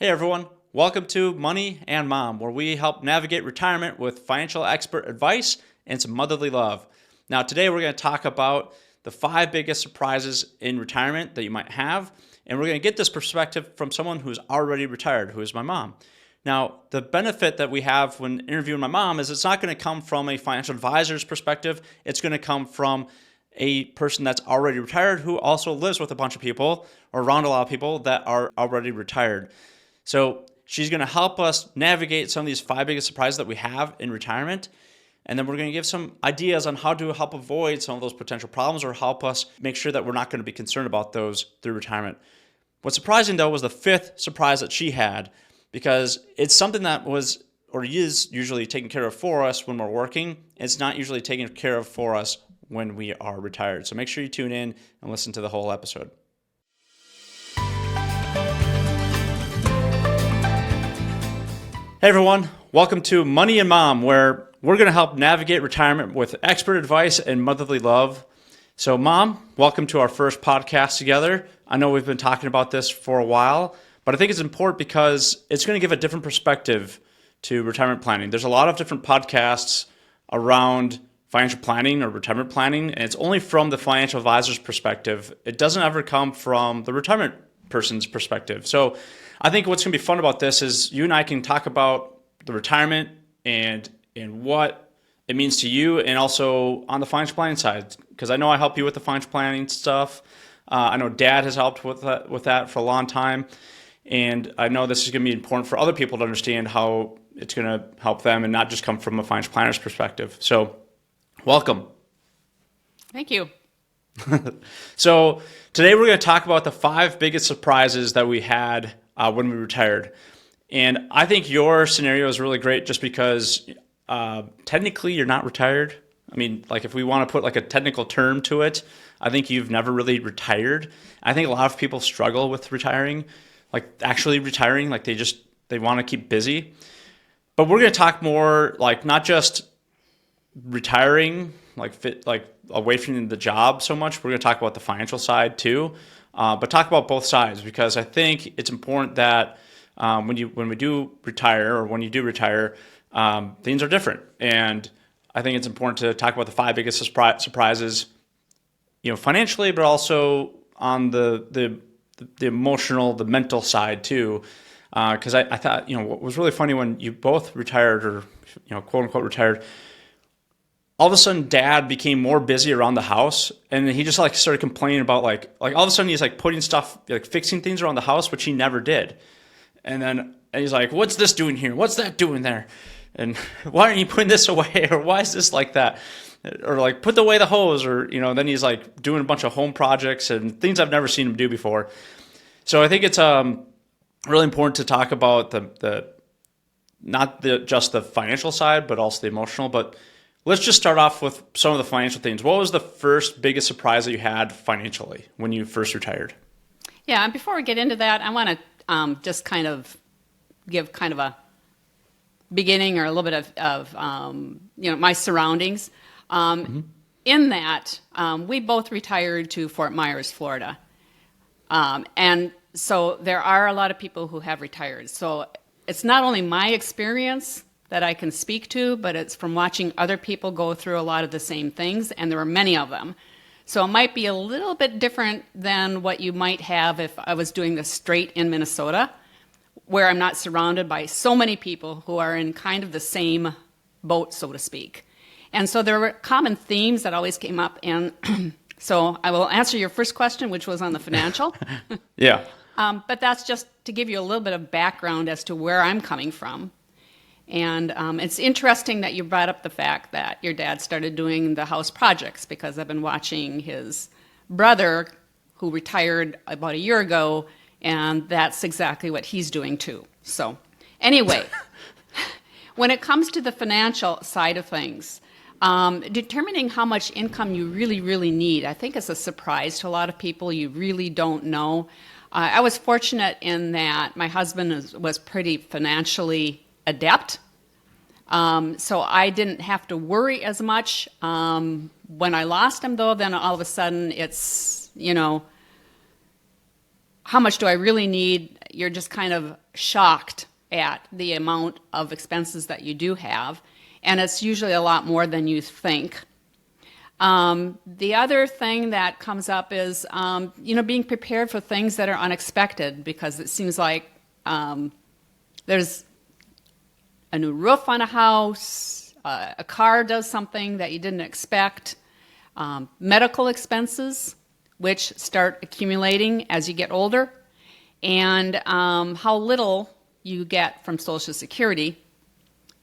Hey everyone, welcome to Money and Mom, where we help navigate retirement with financial expert advice and some motherly love. Now, today we're going to talk about the 5 biggest surprises in retirement that you might have, and we're going to get this perspective from someone who's already retired, who is my mom. Now, the benefit that we have when interviewing my mom is it's not going to come from a financial advisor's perspective. It's going to come from a person that's already retired who also lives with a bunch of people or around a lot of people that are already retired. So she's going to help us navigate some of these 5 biggest surprises that we have in retirement. And then we're going to give some ideas on how to help avoid some of those potential problems or help us make sure that we're not going to be concerned about those through retirement. What's surprising, though, was the 5th surprise that she had, because it's something that was or is usually taken care of for us when we're working. It's not usually taken care of for us when we are retired. So make sure you tune in and listen to the whole episode. Hey everyone, welcome to Money and Mom, where we're going to help navigate retirement with expert advice and motherly love. So Mom, welcome to our first podcast together. I know we've been talking about this for a while, but I think it's important because it's going to give a different perspective to retirement planning. There's a lot of different podcasts around financial planning or retirement planning, and it's only from the financial advisor's perspective. It doesn't ever come from the retirement person's perspective. So I think what's going to be fun about this is you and I can talk about the retirement and what it means to you, and also on the financial planning side, because I know I help you with the financial planning stuff. I know Dad has helped with that for a long time, and I know this is going to be important for other people to understand how it's going to help them and not just come from a financial planner's perspective. So welcome. Thank you. So today we're going to talk about the 5 biggest surprises that we had when we retired. And I think your scenario is really great just because technically you're not retired. I mean, like if we want to put like a technical term to it, I think you've never really retired. I think a lot of people struggle with retiring, like actually retiring, like they want to keep busy. But we're going to talk more like not just retiring, like away from the job so much. We're going to talk about the financial side too. But talk about both sides, because I think it's important that when we do retire, or when you do retire, things are different. And I think it's important to talk about the 5 biggest surprises, financially, but also on the emotional, the mental side too. Because I thought, what was really funny when you both retired, or quote unquote retired, all of a sudden Dad became more busy around the house, and he just started complaining about like all of a sudden he's putting stuff, fixing things around the house, which he never did. And he's like, what's this doing here? What's that doing there? And why aren't you putting this away? Or why is this like that? Or put away the hose, or, then he's doing a bunch of home projects and things I've never seen him do before. So I think it's really important to talk about just the financial side, but also the emotional. But let's just start off with some of the financial things. What was the first biggest surprise that you had financially when you first retired? Yeah, and before we get into that, I want to just kind of give kind of a beginning or a little bit of my surroundings. In that, we both retired to Fort Myers, Florida. And so there are a lot of people who have retired. So it's not only my experience that I can speak to, but it's from watching other people go through a lot of the same things, and there are many of them. So it might be a little bit different than what you might have if I was doing this straight in Minnesota, where I'm not surrounded by so many people who are in kind of the same boat, so to speak. And so there were common themes that always came up, and so I will answer your first question, which was on the financial. Yeah. But that's just to give you a little bit of background as to where I'm coming from. And it's interesting that you brought up the fact that your dad started doing the house projects, because I've been watching his brother, who retired about a year ago, and that's exactly what he's doing too. So anyway, when it comes to the financial side of things, determining how much income you really, really need, I think is a surprise to a lot of people. You really don't know. I was fortunate in that my husband was pretty financially adept. So I didn't have to worry as much. When I lost him, though, then all of a sudden it's, how much do I really need? you're just kind of shocked at the amount of expenses that you do have, and it's usually a lot more than you think. The other thing that comes up is, being prepared for things that are unexpected, because it seems like there's a new roof on a house, a car does something that you didn't expect, medical expenses, which start accumulating as you get older, and how little you get from Social Security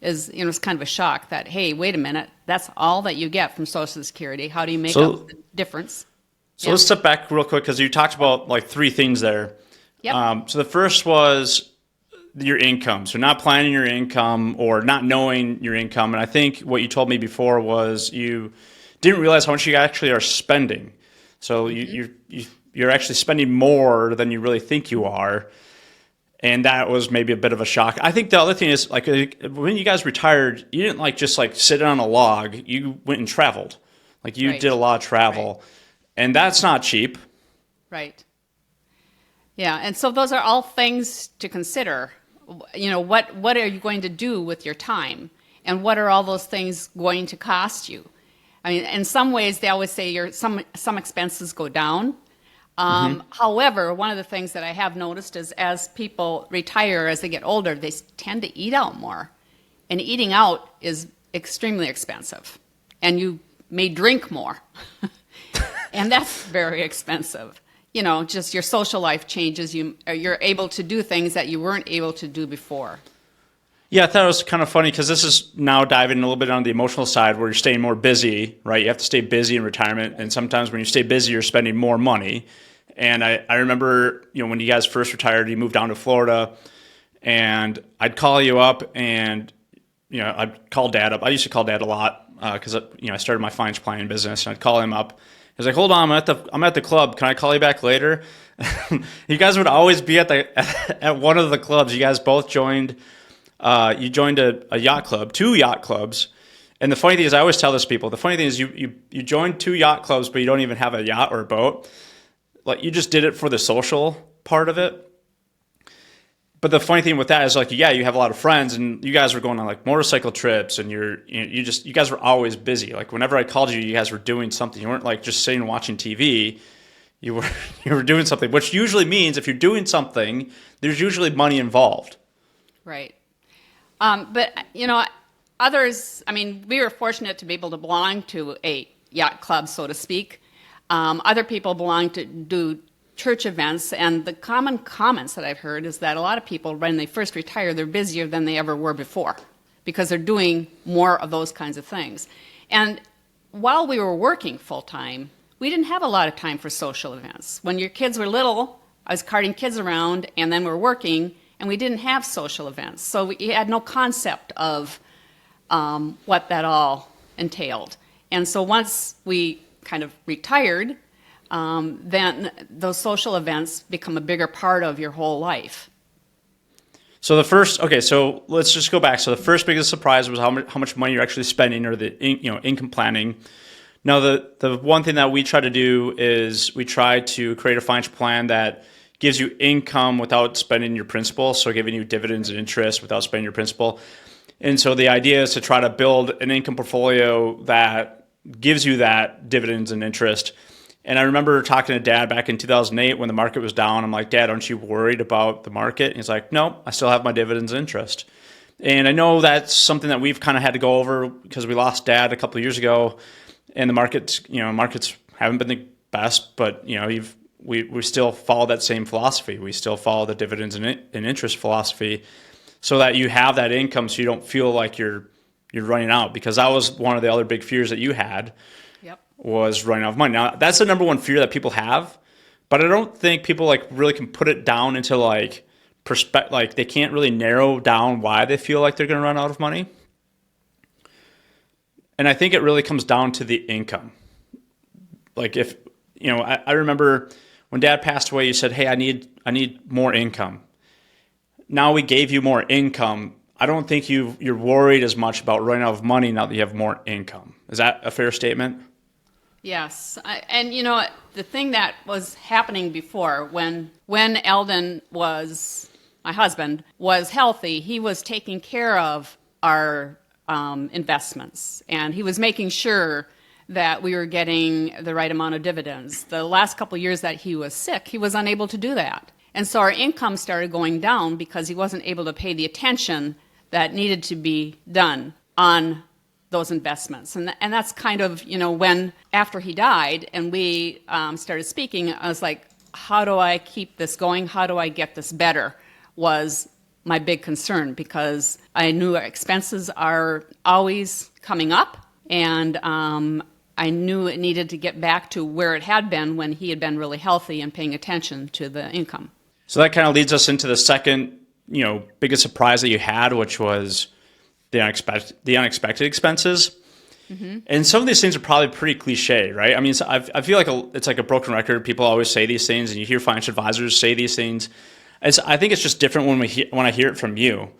is, it's kind of a shock that, hey, wait a minute, that's all that you get from Social Security. How do you make up the difference? So let's step back real quick, because you talked about like three things there. Yep. So the first was your income. So not planning your income or not knowing your income. And I think what you told me before was you didn't realize how much you actually are spending. So you're actually spending more than you really think you are. And that was maybe a bit of a shock. I think the other thing is, like, when you guys retired, you didn't just sit on a log. You went and traveled. Like, you did a lot of travel. Right. And that's not cheap. Right. Yeah, and so those are all things to consider. What are you going to do with your time? And what are all those things going to cost you? I mean, in some ways, they always say some expenses go down. However, one of the things that I have noticed is as people retire, as they get older, they tend to eat out more. And eating out is extremely expensive. And you may drink more. And that's very expensive. Just your social life changes. You're able to do things that you weren't able to do before. Yeah, I thought it was kind of funny, because this is now diving a little bit on the emotional side, where you're staying more busy, right? You have to stay busy in retirement, and sometimes when you stay busy, you're spending more money. And I remember, when you guys first retired, you moved down to Florida, and I'd call you up, and I'd call Dad up. I used to call Dad a lot because I started my financial planning business, and I'd call him up. He was like, "Hold on, I'm at the club. Can I call you back later?" You guys would always be at one of the clubs. You guys both joined. You joined a yacht club, 2 yacht clubs. And the funny thing is, I always tell this to people, the funny thing is you joined 2 yacht clubs, but you don't even have a yacht or a boat. Like, you just did it for the social part of it. But the funny thing with that is, you have a lot of friends, and you guys were going on motorcycle trips, and you guys were always busy. Like, whenever I called you, you guys were doing something. You weren't just sitting and watching TV. You were doing something, which usually means if you're doing something, there's usually money involved. Right. But, others, we were fortunate to be able to belong to a yacht club, so to speak. Other people belong to do church events, and the common comments that I've heard is that a lot of people, when they first retire, they're busier than they ever were before because they're doing more of those kinds of things. And while we were working full-time, we didn't have a lot of time for social events. When your kids were little, I was carting kids around, and then we're working, and we didn't have social events. So we had no concept of what that all entailed. And so once we kind of retired, then those social events become a bigger part of your whole life. So so let's just go back. So the first biggest surprise was how much money you're actually spending, or the income planning. Now the one thing that we try to do is we try to create a financial plan that gives you income without spending your principal, so giving you dividends and interest without spending your principal. And so the idea is to try to build an income portfolio that gives you that dividends and interest. And I remember talking to Dad back in 2008 when the market was down. I'm like, "Dad, aren't you worried about the market?" And he's like, "No, I still have my dividends and interest." And I know that's something that we've kind of had to go over because we lost Dad a couple of years ago, and the markets haven't been the best, but we still follow that same philosophy. We still follow the dividends and interest philosophy, so that you have that income, so you don't feel like you're running out. Because that was one of the other big fears that you had. Yep. Was running out of money. Now, that's the number one fear that people have, but I don't think people really can put it down into they can't really narrow down why they feel like they're going to run out of money. And I think it really comes down to the income. I remember when Dad passed away, you said, "Hey, I need more income." Now we gave you more income. I don't think you're worried as much about running out of money now that you have more income. Is that a fair statement? Yes, and the thing that was happening before, when Eldon was my husband was healthy, he was taking care of our investments, and he was making sure that we were getting the right amount of dividends. The last couple of years that he was sick, he was unable to do that, and so our income started going down because he wasn't able to pay the attention that needed to be done on those investments. And that's kind of, when after he died and we started speaking, I was like, how do I keep this going? How do I get this better? Was my big concern, because I knew our expenses are always coming up, and I knew it needed to get back to where it had been when he had been really healthy and paying attention to the income. So that kind of leads us into the second, biggest surprise that you had, which was the unexpected expenses. Mm-hmm. And some of these things are probably pretty cliche, right? I mean, I feel like it's like a broken record. People always say these things, and you hear financial advisors say these things. I think it's just different when I hear it from you,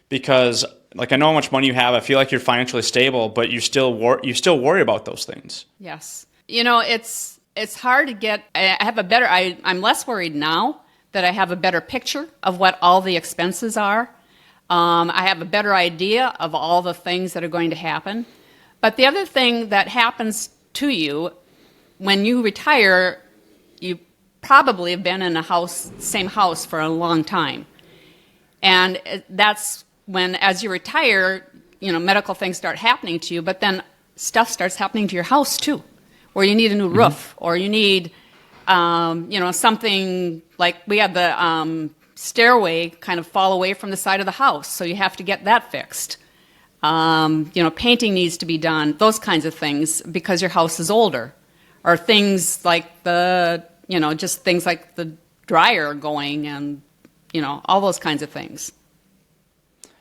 because like I know how much money you have. I feel like you're financially stable, but you still worry about those things. Yes, it's hard to get. I'm less worried now that I have a better picture of what all the expenses are. I have a better idea of all the things that are going to happen. But the other thing that happens to you when you retire, you probably have been in same house for a long time. And that's when, as you retire, medical things start happening to you, but then stuff starts happening to your house too, where you need a new roof, or you need, something like we had the stairway kind of fall away from the side of the house, so you have to get that fixed. Painting needs to be done, those kinds of things, because your house is older. Or things like just things like the dryer going, and, all those kinds of things.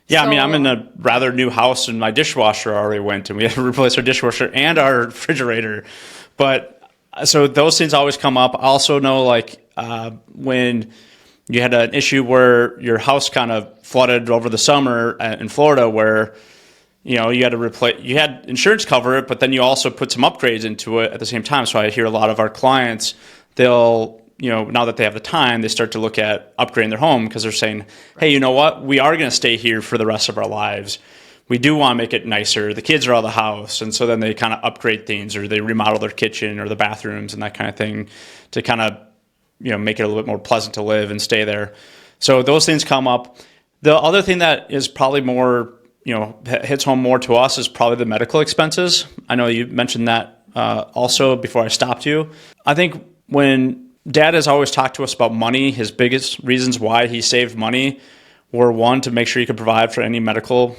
Yeah, so, I mean, I'm in a rather new house, and my dishwasher already went, and we had to replace our dishwasher and our refrigerator. But so those things always come up. I also know, when you had an issue where your house kind of flooded over the summer in Florida, where you had to replace. You had insurance cover it, but then you also put some upgrades into it at the same time. So I hear a lot of our clients, they'll now that they have the time, they start to look at upgrading their home, because they're saying, hey, you know what? We are going to stay here for the rest of our lives. We do want to make it nicer. The kids are out of the house, and so then they kind of upgrade things, or they remodel their kitchen or the bathrooms and that kind of thing to kind of make it a little bit more pleasant to live and stay there. So those things come up. The other thing that is probably more, hits home more to us is probably the medical expenses. I know you mentioned that also before I stopped you. I think when Dad has always talked to us about money, his biggest reasons why he saved money were, one, to make sure he could provide for any medical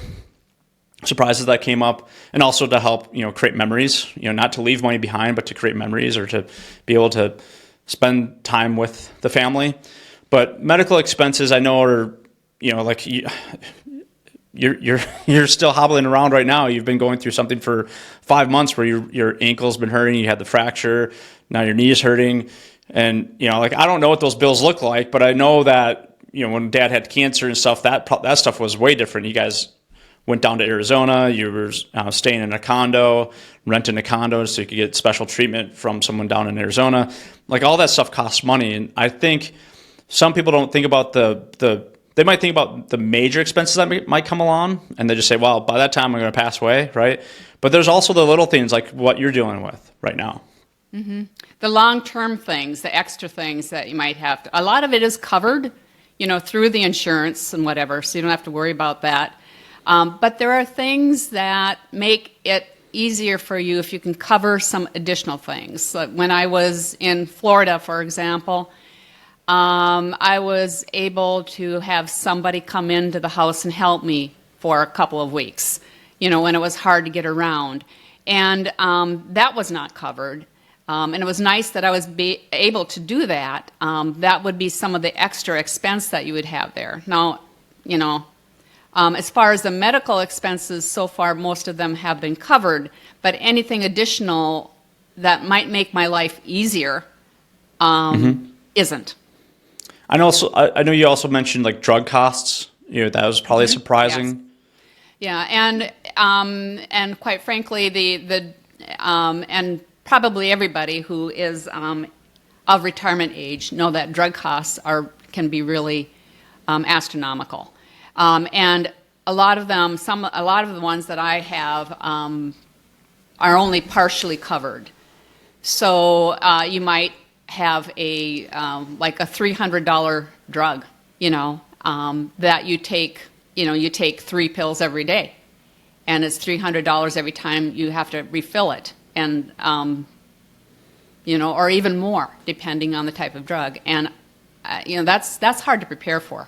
surprises that came up, and also to help, create memories, not to leave money behind, but to create memories, or to be able to spend time with the family. But medical expenses, I know, are, you're still hobbling around right now. You've been going through something for 5 months where your ankle's been hurting. You had the fracture. Now your knee is hurting. And, I don't know what those bills look like, but I know that, when Dad had cancer and stuff, that stuff was way different. You guys went down to Arizona. You were staying in a condo, renting a condo so you could get special treatment from someone down in Arizona. All that stuff costs money. And I think some people don't think about they might think about the major expenses that might come along, and they just say, well, by that time I'm going to pass away, right? But there's also the little things like what you're dealing with right now. Mm-hmm. The long-term things, the extra things that you might have to, a lot of it is covered, through the insurance and whatever, so you don't have to worry about that. But there are things that make it easier for you if you can cover some additional things. Like when I was in Florida, for example, I was able to have somebody come into the house and help me for a couple of weeks, when it was hard to get around. And that was not covered. And it was nice that I was able to do that. That would be some of the extra expense that you would have there. Now, as far as the medical expenses, so far most of them have been covered, but anything additional that might make my life easier isn't. I know you also mentioned drug costs. That was probably surprising. Yes. Yeah, and quite frankly, and probably everybody who is of retirement age know that drug costs can be really astronomical, and a lot of the ones that I have are only partially covered. So you might have like a $300 drug, that you take. You take 3 pills every day, and it's $300 every time you have to refill it, and or even more depending on the type of drug, and that's hard to prepare for.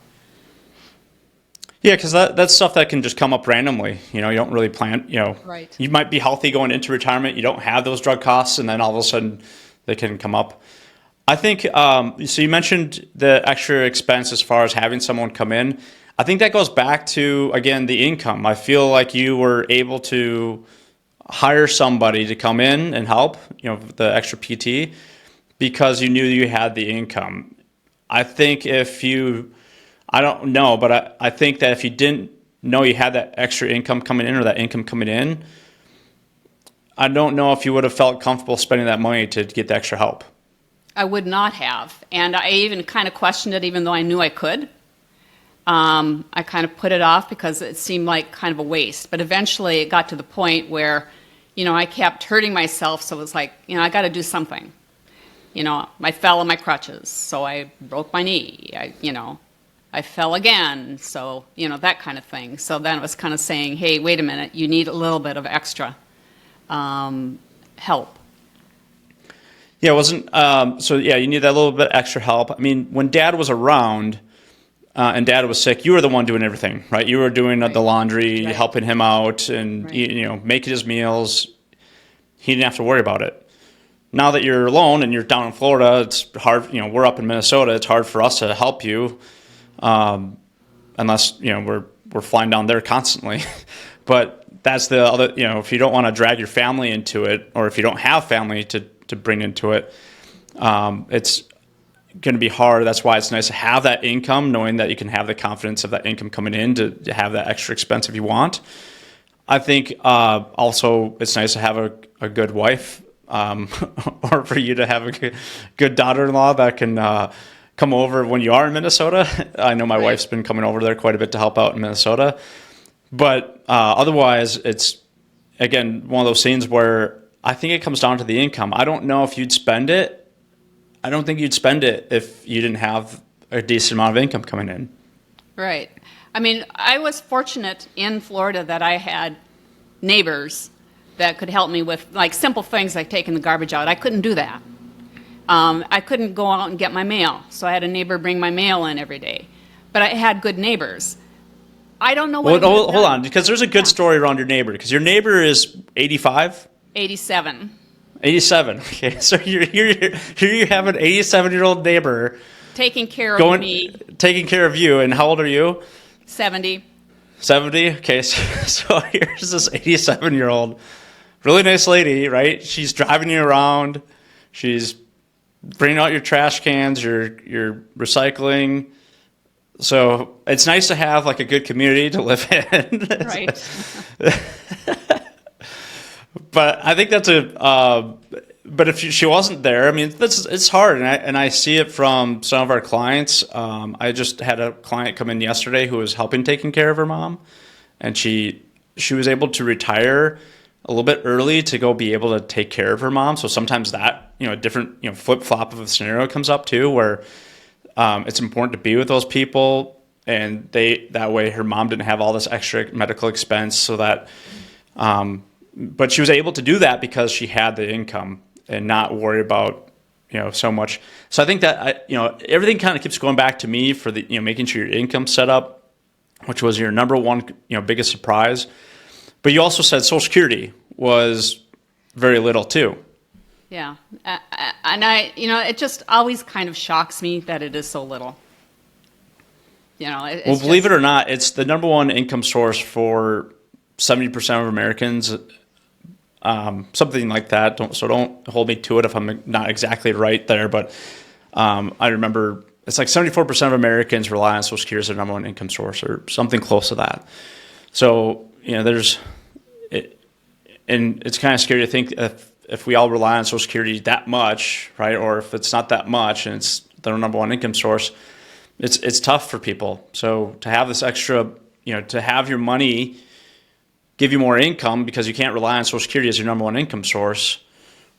Yeah, because that's stuff that can just come up randomly. You don't really plan. Right. You might be healthy going into retirement. You don't have those drug costs, and then all of a sudden they can come up. I think so. You mentioned the extra expense as far as having someone come in. I think that goes back to, again, the income. I feel like you were able to hire somebody to come in and help, the extra PT, because you knew you had the income. I think I don't know, but I think that if you didn't know you had that extra income coming in or that income coming in, I don't know if you would have felt comfortable spending that money to get the extra help. I would not have. And I even kind of questioned it, even though I knew I could. I kind of put it off because it seemed like kind of a waste. But eventually it got to the point where, I kept hurting myself. So it was like, I got to do something. I fell on my crutches, so I broke my knee. I fell again. So, that kind of thing. So then it was kind of saying, hey, wait a minute, you need a little bit of extra help. Yeah, it wasn't. So yeah, you need that little bit extra help. I mean, when Dad was around, and Dad was sick, you were the one doing everything, right? You were doing the laundry, Right. helping him out, and Right. making his meals. He didn't have to worry about it. Now that you're alone and you're down in Florida, it's hard. We're up in Minnesota. It's hard for us to help you, unless we're flying down there constantly. But that's the other. If you don't want to drag your family into it, or if you don't have family to bring into it, it's going to be hard. That's why it's nice to have that income, knowing that you can have the confidence of that income coming in to have that extra expense if you want. I think also it's nice to have a good wife, or for you to have a good daughter-in-law that can come over when you are in Minnesota. I know my wife's been coming over there quite a bit to help out in Minnesota. But otherwise, it's, again, one of those scenes where I think it comes down to the income. I don't know if you'd spend it. I don't think you'd spend it if you didn't have a decent amount of income coming in. Right. I mean, I was fortunate in Florida that I had neighbors that could help me with like simple things like taking the garbage out. I couldn't do that. I couldn't go out and get my mail, so I had a neighbor bring my mail in every day. But I had good neighbors. I don't know what. Well, hold on, because there's a good story around your neighbor. Because your neighbor is 85. 87. 87. Okay, so here you have an 87-year-old neighbor Taking care of me. taking care of you. And how old are you? 70. 70. Okay, so here's this 87-year-old, really nice lady, right? She's driving you around. She's bringing out your trash cans, your recycling. So it's nice to have like a good community to live in. Right. But I think that's but if she wasn't there, I mean, it's hard, and I see it from some of our clients. I just had a client come in yesterday who was helping taking care of her mom, and she was able to retire a little bit early to go be able to take care of her mom. So sometimes that a different flip flop of a scenario comes up too, where it's important to be with those people, and that way her mom didn't have all this extra medical expense, so that. But she was able to do that because she had the income and not worry about, so much. So I think that, everything kind of keeps going back to me for the, making sure your income's set up, which was your number one, biggest surprise. But you also said Social Security was very little too. Yeah. And it just always kind of shocks me that it is so little. Well, believe it or not, it's the number one income source for 70% of Americans. Something like that. Don't hold me to it if I'm not exactly right there, but I remember it's like 74% of Americans rely on Social Security as their number one income source, or something close to that. So there's it, and it's kind of scary to think if if we all rely on Social Security that much, right, or if it's not that much and it's their number one income source, it's tough for people. So to have this extra, to have your money give you more income because you can't rely on Social Security as your number one income source,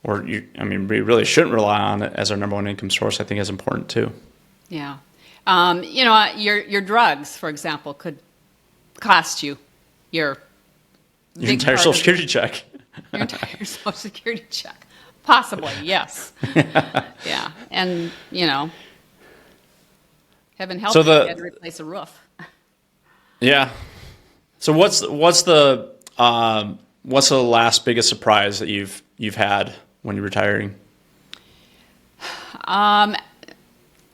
or we really shouldn't rely on it as our number one income source, I think is important too. Yeah. Your drugs, for example, could cost you your entire Social Security check. Your entire Social Security check. Possibly, yes. Yeah. And, heaven help you, you had to replace a roof. Yeah. So what's the last biggest surprise that you've had when you're retiring?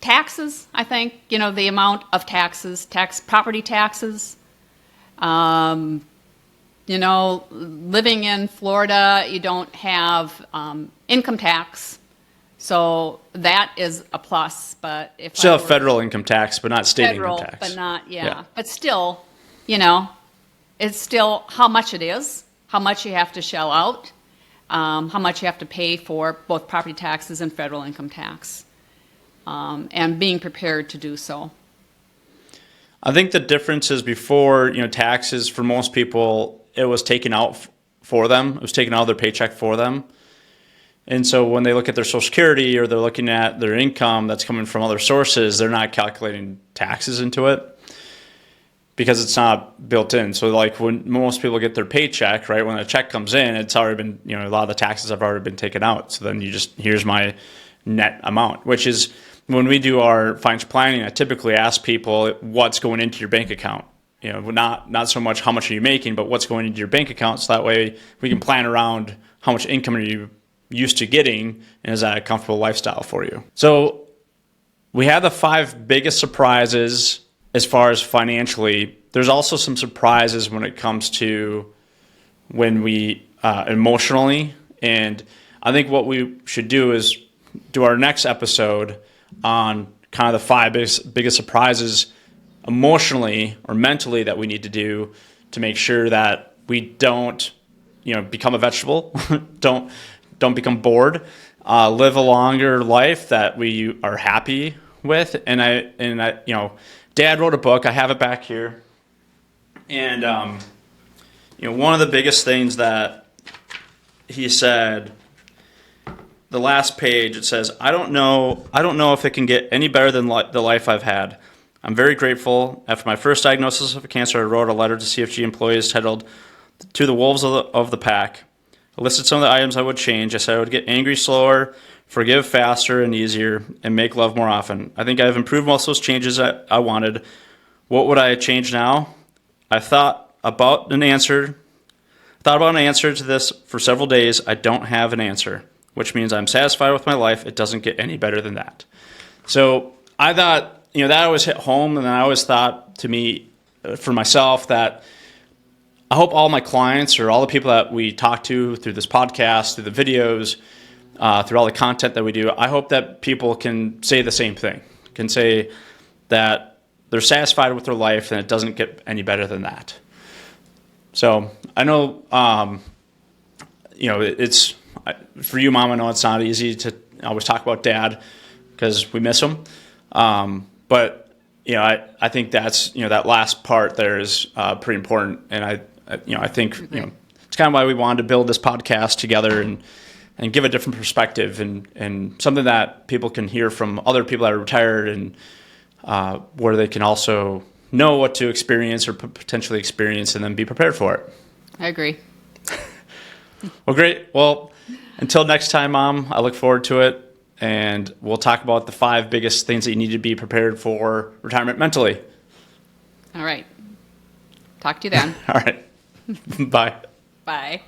Taxes, I think, the amount of taxes, property taxes. Living in Florida, you don't have income tax. So that is a plus, but if still have federal income tax, but not state income tax. But not, yeah. But still, it's still how much it is, how much you have to shell out, how much you have to pay for both property taxes and federal income tax, and being prepared to do so. I think the difference is before, taxes for most people, it was taken out for them. It was taken out of their paycheck for them. And so when they look at their Social Security or they're looking at their income that's coming from other sources, they're not calculating taxes into it because it's not built in. So like when most people get their paycheck, right, when a check comes in, it's already been, a lot of the taxes have already been taken out. So then here's my net amount, which is when we do our financial planning, I typically ask people what's going into your bank account. Not so much how much are you making, but what's going into your bank account. So that way we can plan around how much income are you used to getting, and is that a comfortable lifestyle for you? So we have the 5 biggest surprises as far as financially. There's also some surprises when it comes to when we emotionally, and I think what we should do is do our next episode on kind of the 5 biggest surprises emotionally or mentally that we need to do to make sure that we don't become a vegetable, don't become bored, live a longer life that we are happy with. And I Dad wrote a book. I have it back here. And one of the biggest things that he said, the last page, it says, I don't know if it can get any better than the life I've had. I'm very grateful. After my first diagnosis of cancer, I wrote a letter to CFG employees titled "To the Wolves of the Pack." I listed some of the items I would change. I said I would get angry slower, forgive faster and easier, and make love more often. I think I've improved most of those changes I wanted. What would I change now? I thought about an answer to this for several days. I don't have an answer, which means I'm satisfied with my life. It doesn't get any better than that. So I thought, that always hit home, and I always thought for myself, that I hope all my clients or all the people that we talk to through this podcast, through the videos, through all the content that we do, I hope that people can say the same thing, can say that they're satisfied with their life and it doesn't get any better than that. So I know, it's for you, Mom, I know it's not easy to always talk about Dad because we miss him. But I think that's that last part there is pretty important, and I think it's kind of why we wanted to build this podcast together and give a different perspective and something that people can hear from other people that are retired and where they can also know what to experience or potentially experience and then be prepared for it. I agree. Well, great. Well, until next time, Mom, I look forward to it. And we'll talk about the 5 biggest things that you need to be prepared for retirement mentally. All right. Talk to you then. All right. Bye. Bye.